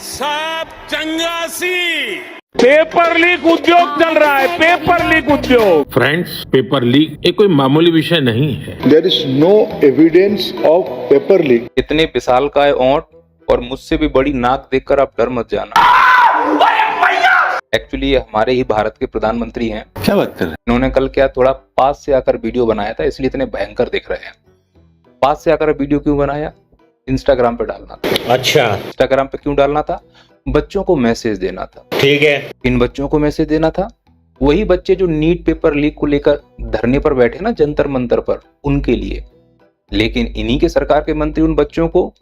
साहब चंगासी paper leak उद्योग चल रहा है, पेपर लीक उद्योग। फ्रेंड्स, पेपर लीक एक कोई मामूली विषय नहीं है। There is no evidence of paper leak. इतने विशालकाय ओंठ और मुझसे भी बड़ी नाक देखकर आप डर मत जाना। एक्चुअली ये हमारे ही भारत के प्रधानमंत्री हैं। क्या बात कर रहे हैं? इन्होंने कल क्या थोड़ा पास से आकर वीडियो बनाया था, इसलिए इतने भयंकर दिख रहे हैं। पास से आकर वीडियो क्यों बनाया? इंस्टाग्राम पे डालना था। अच्छा, इंस्टाग्राम पे क्यों डालना था? बच्चों को मैसेज देना था। ठीक है। इन बच्चों को मैसेज देना था, वही बच्चे जो नीट पेपर लीक को लेकर धरने पर बैठे ना जंतर मंतर पर, उनके लिए। लेकिन इन्हीं के सरकार के मंत्री उन बच्चों को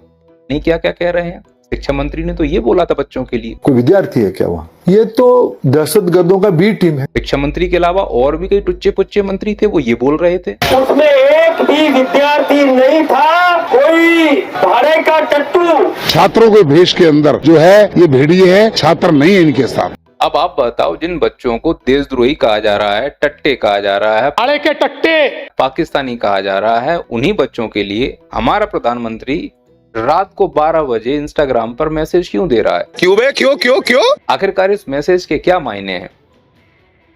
नहीं क्या क्या कह रहे हैं। शिक्षा मंत्री ने तो ये बोला था बच्चों के लिए। कोई विद्यार्थी है क्या वहाँ? ये तो दहशतगर्दों का बी टीम है। शिक्षा मंत्री के अलावा और भी कई टुच्चे पुच्चे मंत्री थे, वो ये बोल रहे थे। उसमें एक भी विद्यार्थी नहीं था, कोई भाड़े का टट्टू। छात्रों के भेष के अंदर जो है ये भेड़िए है, छात्र नहीं है इनके साथ। अब आप बताओ, जिन बच्चों को देशद्रोही कहा जा रहा है, टट्टे कहा जा रहा है, भाड़े के टट्टे, पाकिस्तानी कहा जा रहा है, उन्हीं बच्चों के लिए हमारा प्रधानमंत्री रात को 12 बजे इंस्टाग्राम पर मैसेज क्यों दे रहा है? क्यों बे? क्यों? आखिरकार इस मैसेज के क्या मायने हैं?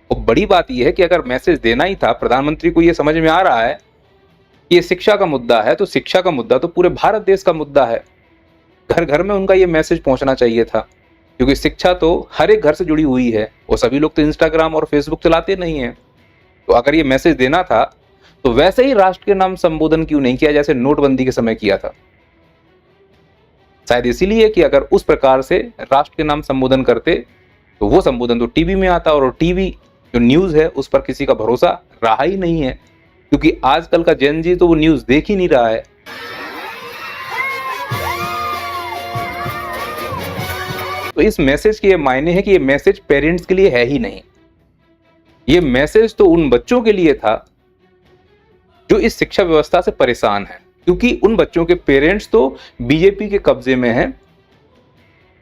वो बड़ी बात यह है कि अगर मैसेज देना ही था, प्रधानमंत्री को यह समझ में आ रहा है कि ये शिक्षा का मुद्दा है, तो शिक्षा का मुद्दा तो पूरे भारत देश का मुद्दा है। घर घर में उनका ये मैसेज पहुंचना चाहिए था, क्योंकि शिक्षा तो हर एक घर से जुड़ी हुई है। वो सभी लोग तो इंस्टाग्राम और फेसबुक चलाते नहीं है। तो अगर ये मैसेज देना था तो वैसे ही राष्ट्र के नाम संबोधन क्यों नहीं किया, जैसे नोटबंदी के समय किया था? शायद इसीलिए कि अगर उस प्रकार से राष्ट्र के नाम संबोधन करते तो वो संबोधन तो टीवी में आता, और टीवी जो न्यूज है उस पर किसी का भरोसा रहा ही नहीं है, क्योंकि आजकल का जेन जी तो वो न्यूज देख ही नहीं रहा है। तो इस मैसेज के ये मायने है कि ये मैसेज पेरेंट्स के लिए है ही नहीं। ये मैसेज तो उन बच्चों के लिए था जो इस शिक्षा व्यवस्था से परेशान है, क्योंकि उन बच्चों के पेरेंट्स तो बीजेपी के कब्जे में हैं।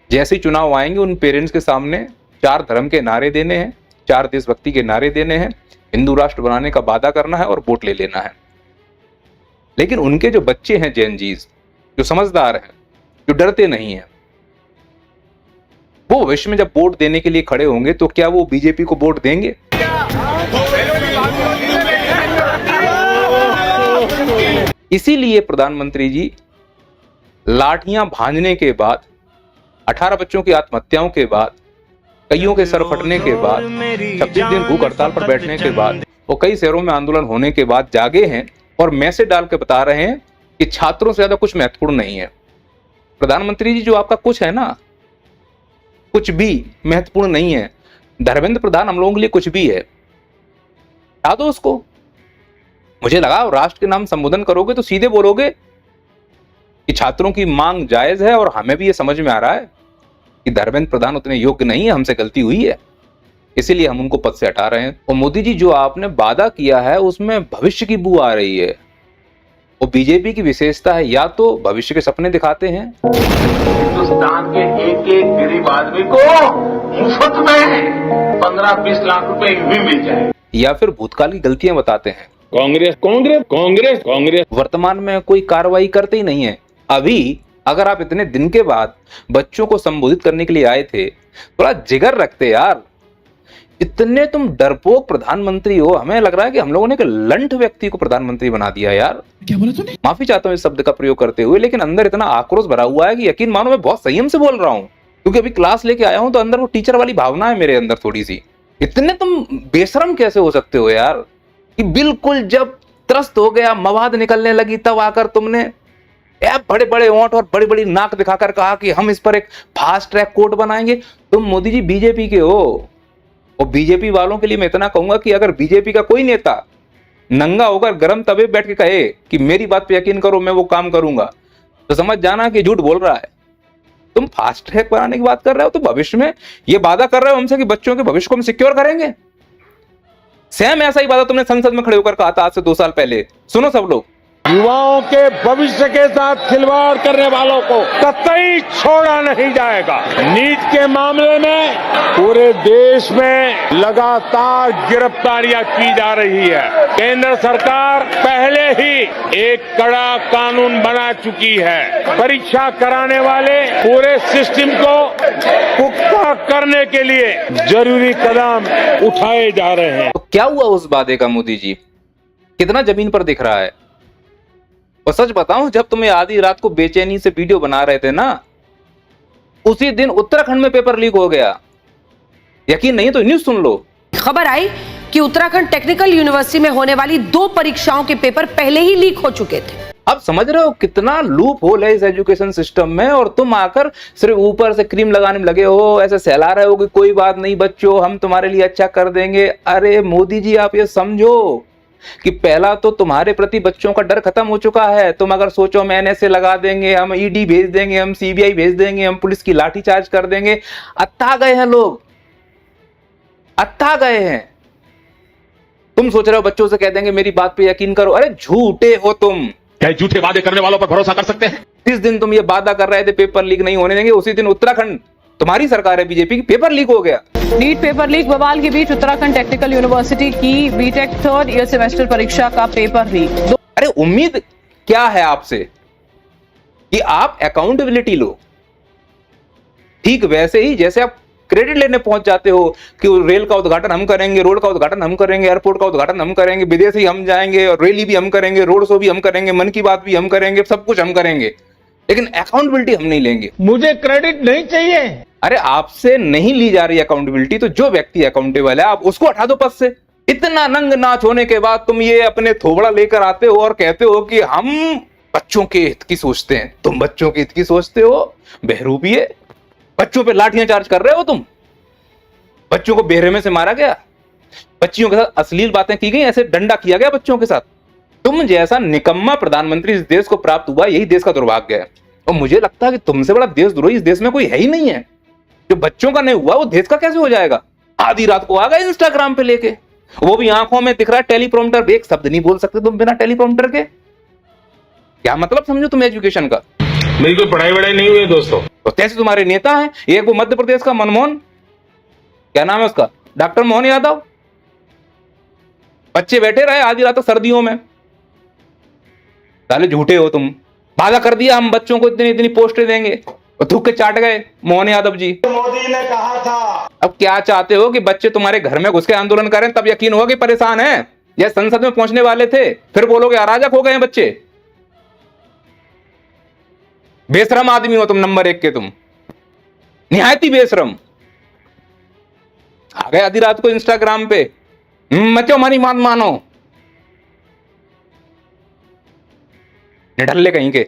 जैसे ही चुनाव आएंगे, उन पेरेंट्स के सामने 4 धर्म के नारे देने हैं, 4 देशभक्ति के नारे देने हैं, हिंदू राष्ट्र बनाने का वादा करना है और वोट ले लेना है। लेकिन उनके जो बच्चे हैं जेन जीज, जो समझदार हैं, जो डरते नहीं हैं, वो भविष्य में जब वोट देने के लिए खड़े होंगे तो क्या वो बीजेपी को वोट देंगे? इसीलिए प्रधानमंत्री जी लाठियां भांजने के बाद, 18 बच्चों की आत्महत्याओं के बाद, कईयों के सर फटने के बाद, 26 दिन भूख हड़ताल पर बैठने के बाद और कई शहरों में आंदोलन होने के बाद जागे हैं और मैसेज डाल के बता रहे हैं कि छात्रों से ज्यादा कुछ महत्वपूर्ण नहीं है। प्रधानमंत्री जी, जो आपका कुछ है ना, कुछ भी महत्वपूर्ण नहीं है। धर्मेंद्र प्रधान हम लोगों के लिए कुछ भी है, हटा दो उसको। मुझे लगा राष्ट्र के नाम संबोधन करोगे तो सीधे बोलोगे कि छात्रों की मांग जायज है और हमें भी ये समझ में आ रहा है कि धर्मेंद्र प्रधान उतने योग्य नहीं है, हमसे गलती हुई है, इसीलिए हम उनको पद से हटा रहे हैं। और मोदी जी, जो आपने वादा किया है उसमें भविष्य की बू आ रही है। वो बीजेपी की विशेषता है, या तो भविष्य के सपने दिखाते हैं, हिंदुस्तान के एक गरीब आदमी को मुफ्त में 15-20 लाख रुपए भी मिल जाए, या फिर भूतकाल की गलतियां बताते हैं। कांग्रेस वर्तमान में कोई कार्रवाई करते ही नहीं है। अभी अगर आप इतने दिन के बाद बच्चों को संबोधित करने के लिए आए थे, थोड़ा जिगर रखते यार। इतने तुम डरपोक प्रधानमंत्री हो, हमें लग रहा है कि हम लोगों ने एक लंठ व्यक्ति को प्रधानमंत्री बना दिया यार। क्या बोला तूने? माफी चाहता हूं इस शब्द का प्रयोग करते हुए, लेकिन अंदर इतना आक्रोश भरा हुआ है कि यकीन मानो मैं बहुत संयम से बोल रहा हूं, क्योंकि अभी क्लास लेके आया हूं तो अंदर वो टीचर वाली भावना है मेरे अंदर थोड़ी सी। इतने तुम बेशरम कैसे हो सकते हो यार, कि बिल्कुल जब त्रस्त हो गया, मवाद निकलने लगी, तब आकर तुमने बड़े बड़े ओंठ और बड़ी बड़ी नाक दिखाकर कहा कि हम इस पर एक फास्ट ट्रैक कोर्ट बनाएंगे। तुम मोदी जी बीजेपी के हो, और बीजेपी वालों के लिए मैं इतना कहूंगा कि अगर बीजेपी का कोई नेता नंगा होकर गर्म तवे बैठ के कहे कि मेरी बात पे यकीन करो, मैं वो काम करूंगा, तो समझ जाना कि झूठ बोल रहा है। तुम फास्ट ट्रैक बनाने की बात कर रहे हो, तो भविष्य में ये वादा कर रहे हो हमसे कि बच्चों के भविष्य को हम सिक्योर करेंगे। सेम ऐसा ही वादा तुमने संसद में खड़े होकर कहा था आज से 2 साल पहले। सुनो सब लोग, युवाओं के भविष्य के साथ खिलवाड़ करने वालों को कतई छोड़ा नहीं जाएगा। नीट के मामले में पूरे देश में लगातार गिरफ्तारियां की जा रही है। केंद्र सरकार पहले ही एक कड़ा कानून बना चुकी है। परीक्षा कराने वाले पूरे सिस्टम को पुख्ता करने के लिए जरूरी कदम उठाए जा रहे हैं। तो क्या हुआ उस वादे का मोदी जी? कितना जमीन पर दिख रहा है? और सच बताऊं, जब तुम्हें आधी रात को बेचैनी से वीडियो बना रहे थे ना, उसी दिन उत्तराखंड में पेपर लीक हो गया। यकीन नहीं तो न्यूज सुन लो। खबर आई कि उत्तराखंड टेक्निकल यूनिवर्सिटी में होने वाली 2 परीक्षाओं के पेपर पहले ही लीक हो चुके थे। अब समझ रहे हो कितना लूप होल है इस एजुकेशन सिस्टम में, और तुम आकर सिर्फ ऊपर से क्रीम लगाने में लगे हो, ऐसे सहला रहे हो कि कोई बात नहीं बच्चों, हम तुम्हारे लिए अच्छा कर देंगे। अरे मोदी जी, आप ये समझो कि पहला तो तुम्हारे प्रति बच्चों का डर खत्म हो चुका है। तुम अगर सोचो हम एनएसए लगा देंगे, हम ईडी भेज देंगे, हम सीबीआई भेज देंगे, हम पुलिस की लाठीचार्ज कर देंगे, अत्ता गए हैं लोग, अत्ता गए हैं। तुम सोच रहे हो बच्चों से कह देंगे मेरी बात पे यकीन करो। अरे झूठे हो तुम। क्या झूठे वादे करने वालों पर भरोसा कर सकते हैं? जिस दिन तुम ये वादा कर रहे थे पेपर लीक नहीं होने देंगे, उसी दिन उत्तराखंड, तुम्हारी सरकार है बीजेपी की, पेपर लीक हो गया। नीट पेपर लीक बवाल के बीच उत्तराखंड टेक्निकल यूनिवर्सिटी की बीटेक 3rd ईयर सेमेस्टर परीक्षा का पेपर लीक। अरे उम्मीद क्या है आपसे कि आप अकाउंटेबिलिटी लो। ठीक वैसे ही जैसे आप क्रेडिट लेने पहुंच जाते हो कि रेल का उद्घाटन हम करेंगे, रोड का उद्घाटन हम करेंगे, एयरपोर्ट का उद्घाटन हम करेंगे, विदेश ही हम जाएंगे, और रैली भी हम करेंगे, रोड शो भी हम करेंगे, मन की बात भी हम करेंगे, सब कुछ हम करेंगे, लेकिन अकाउंटेबिलिटी हम नहीं लेंगे। मुझे क्रेडिट नहीं चाहिए। अरे आपसे नहीं ली जा रही अकाउंटेबिलिटी, तो जो व्यक्ति अकाउंटेबल है आप उसको हटा दो पद से। इतना नंग नाच होने के बाद तुम ये अपने थोबड़ा लेकर आते हो और कहते हो कि हम बच्चों के हित की सोचते हैं। तुम बच्चों के हित की सोचते हो? बहरूपिये, बच्चों पे लाठियां चार्ज कर रहे हो तुम। बच्चों को बेरहमी से मारा गया, बच्चियों के साथ अश्लील बातें की गई, ऐसे डंडा किया गया बच्चों के साथ। तुम जैसा निकम्मा प्रधानमंत्री इस देश को प्राप्त हुआ, यही देश का दुर्भाग्य है। और मुझे लगता है कि तुमसे बड़ा देशद्रोही इस देश में कोई है ही नहीं है। जो बच्चों का नहीं हुआ वो देश का कैसे हो जाएगा? आधी रात को आ गए इंस्टाग्राम पे लेके, वो भी आंखों में दिख रहा है टेलीप्रॉम्प्टर, एक शब्द नहीं बोल सकते तुम बिना टेलीप्रॉम्प्टर के। क्या मतलब समझो तुम एजुकेशन का? मेरी कोई पढ़ाई वढ़ाई नहीं हुई दोस्तों। तो कैसे तुम्हारे नेता हैं? एक वो मध्य प्रदेश का मनमोहन, क्या नाम है उसका, डॉक्टर मोहन यादव, बच्चे बैठे रहे आधी रात तक सर्दियों में। साले झूठे हो तुम। वादा कर दिया हम बच्चों को इतनी इतनी पोस्टें देंगे, और थूक के चाट गए मोहन यादव जी। मोदी ने कहा था। अब क्या चाहते हो कि बच्चे तुम्हारे घर में घुस के आंदोलन करें, तब यकीन होगा कि परेशान हैं? या संसद में पहुंचने वाले थे फिर बोलोगे अराजक हो गए हैं बच्चे? बेशरम आदमी हो तुम, नंबर 1 के तुम, निहायती बेशरम। आ गए आधी रात को इंस्टाग्राम पे, मचो हमारी बात मानो, निढल्ले कहीं के।